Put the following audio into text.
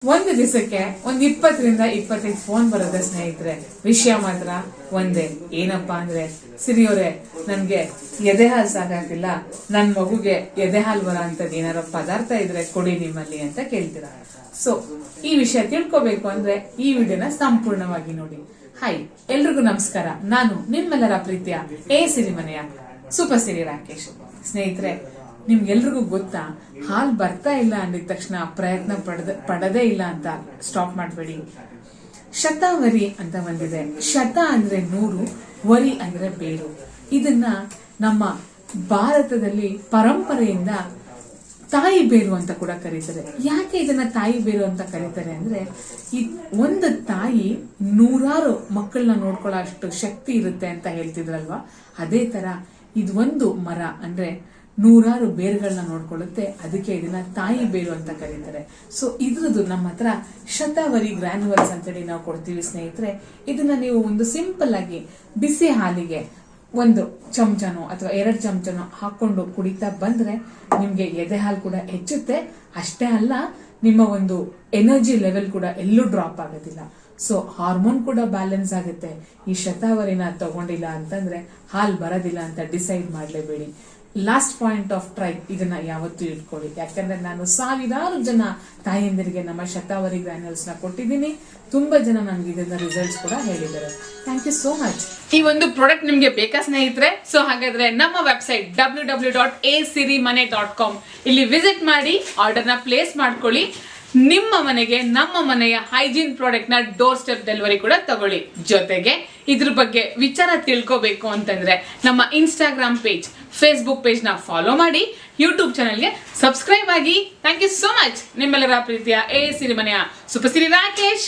ಒಂದು ದಿವಸಕ್ಕೆ 20-25 ಫೋನ್ ಬರುತ್ತೆ ಸ್ನೇಹಿತರೆ. ವಿಷಯ ಮಾತ್ರ ಒಂದೇ, ಏನಪ್ಪಾ ಅಂದ್ರೆ, ಸಿರಿಯವರೇ ನನ್ಗೆ ಎದೆ ಹಾಲು ಸಾಕಾಗಿಲ್ಲ, ನನ್ ಮಗುಗೆ ಎದೆ ಹಾಲು ಬರೋ ಅಂತದ್ ಏನಾರ ಪದಾರ್ಥ ಇದ್ರೆ ಕೊಡಿ ನಿಮ್ಮಲ್ಲಿ ಅಂತ ಕೇಳ್ತೀರಾ. ಸೊ ಈ ವಿಷಯ ತಿಳ್ಕೊಬೇಕು ಅಂದ್ರೆ ಈ ವಿಡಿಯೋನ ಸಂಪೂರ್ಣವಾಗಿ ನೋಡಿ. ಹಾಯ್, ಎಲ್ರಿಗೂ ನಮಸ್ಕಾರ. ನಾನು ನಿಮ್ಮೆಲ್ಲರ ಪ್ರೀತಿಯ ಸಿರಿಮನೆಯ ಸೂಪರ್ ಸಿರಿ ರಾಕೇಶ್. ಸ್ನೇಹಿತರೆ, ನಿಮ್ಗೆಲ್ರಿಗೂ ಗೊತ್ತಾ, ಹಾಲ್ ಬರ್ತಾ ಇಲ್ಲ ಅಂದಿದ ತಕ್ಷಣ ಪ್ರಯತ್ನ ಪಡದೇ ಇಲ್ಲ ಅಂತ ಸ್ಟಾಪ್ ಮಾಡಬೇಡಿ. ಶತಾವರಿ ಅಂತ ಬಂದಿದೆ. ಶತ ಅಂದ್ರೆ 100, ವರಿ ಅಂದ್ರೆ ಬೇರು. ಇದನ್ನ ನಮ್ಮ ಭಾರತದಲ್ಲಿ ಪರಂಪರೆಯಿಂದ ತಾಯಿ ಬೇರು ಅಂತ ಕೂಡ ಕರೀತಾರೆ. ಯಾಕೆ ಇದನ್ನ ತಾಯಿ ಬೇರು ಅಂತ ಕರೀತಾರೆ ಅಂದ್ರೆ, ಈ ಒಂದು ತಾಯಿ 100 ಮಕ್ಕಳನ್ನ ನೋಡ್ಕೊಳ್ಳೋ ಅಷ್ಟು ಶಕ್ತಿ ಇರುತ್ತೆ ಅಂತ ಹೇಳ್ತಿದ್ರಲ್ವಾ, ಅದೇ ತರ ಇದು ಒಂದು ಮರ ಅಂದ್ರೆ 100 ಬೇರುಗಳನ್ನ ನೋಡ್ಕೊಳ್ಳುತ್ತೆ. ಅದಕ್ಕೆ ಇದನ್ನ ತಾಯಿ ಬೇರು ಅಂತ ಕರೀತಾರೆ. ಸೊ ಇದ್ರದ್ದು ನಮ್ಮ ಹತ್ರ ಶತಾವರಿ ಗ್ರಾನ್ಯುವಲ್ಸ್ ಅಂತೇಳಿ ನಾವು ಕೊಡ್ತೀವಿ ಸ್ನೇಹಿತರೆ. ಇದನ್ನ ನೀವು ಒಂದು ಸಿಂಪಲ್ ಆಗಿ ಬಿಸಿ ಹಾಲಿಗೆ 1 ಚಮಚನೋ ಅಥವಾ 2 ಚಮಚನೋ ಹಾಕೊಂಡು ಕುಡಿತಾ ಬಂದ್ರೆ ನಿಮ್ಗೆ ಎದೆ ಹಾಲು ಕೂಡ ಹೆಚ್ಚುತ್ತೆ. ಅಷ್ಟೇ ಅಲ್ಲ, ನಿಮ್ಮ ಒಂದು ಎನರ್ಜಿ ಲೆವೆಲ್ ಕೂಡ ಎಲ್ಲೂ ಡ್ರಾಪ್ ಆಗೋದಿಲ್ಲ. ಸೊ ಹಾರ್ಮೋನ್ ಕೂಡ ಬ್ಯಾಲೆನ್ಸ್ ಆಗುತ್ತೆ. ಈ ಶತಾವರಿನ ತಗೊಂಡಿಲ್ಲ ಅಂತಂದ್ರೆ ಹಾಲ್ ಬರೋದಿಲ್ಲ ಅಂತ ಡಿಸೈಡ್ ಮಾಡ್ಲೇಬೇಡಿ. ಲಾಸ್ಟ್ ಪಾಯಿಂಟ್ ಆಫ್ ಟ್ರೈ ಇದನ್ನ ಯಾವತ್ತೂ ಇಟ್ಕೊಳ್ಳಿ. ಯಾಕಂದ್ರೆ ನಾನು ಸಾವಿರಾರು ಜನ ತಾಯಂದಿರಿಗೆ ನಮ್ಮ ಶತಾವರಿ ಗ್ರಾನ್ಯುಲ್ಸ್ ನ ಕೊಟ್ಟಿದ್ದೀನಿ. ತುಂಬಾ ಜನ ನನ್ಗೆ ಇದನ್ನ ರಿಸಲ್ಟ್ಸ್ ಕೂಡ ಹೇಳಿದ್ದಾರೆ. Thank you so much. ಈ ಒಂದು ಪ್ರಾಡಕ್ಟ್ ನಿಮ್ಗೆ ಬೇಕಾ ಸ್ನೇಹಿತರೆ? ಸೊ ಹಾಗಾದ್ರೆ ನಮ್ಮ ವೆಬ್ಸೈಟ್ www.asirimane.com ಇಲ್ಲಿ ವಿಸಿಟ್ ಮಾಡಿ ಆರ್ಡರ್ ನ ಪ್ಲೇಸ್ ಮಾಡ್ಕೊಳ್ಳಿ. ನಿಮ್ಮ ಮನೆಗೆ ನಮ್ಮ ಮನೆಯ ಹೈಜೀನ್ ಪ್ರಾಡಕ್ಟ್ ನ ಡೋರ್ ಸ್ಟೆಪ್ ಡೆಲಿವರಿ ಕೂಡ ತಗೊಳ್ಳಿ. ಜೊತೆಗೆ ಇದ್ರ ಬಗ್ಗೆ ವಿಚಾರ ತಿಳ್ಕೋಬೇಕು ಅಂತಂದ್ರೆ ನಮ್ಮ ಇನ್ಸ್ಟಾಗ್ರಾಮ್ ಪೇಜ್, ಫೇಸ್ಬುಕ್ ಪೇಜ್ ನ ಫಾಲೋ ಮಾಡಿ, ಯೂಟ್ಯೂಬ್ ಚಾನೆಲ್ಗೆ ಸಬ್ಸ್ಕ್ರೈಬ್ ಆಗಿ. Thank you so much. ನಿಮ್ಮೆಲ್ಲರ ಪ್ರೀತಿಯ ಸಿರಿಮನೆಯ ಸೂಪರ್ ಸಿರಿ ರಾಕೇಶ್.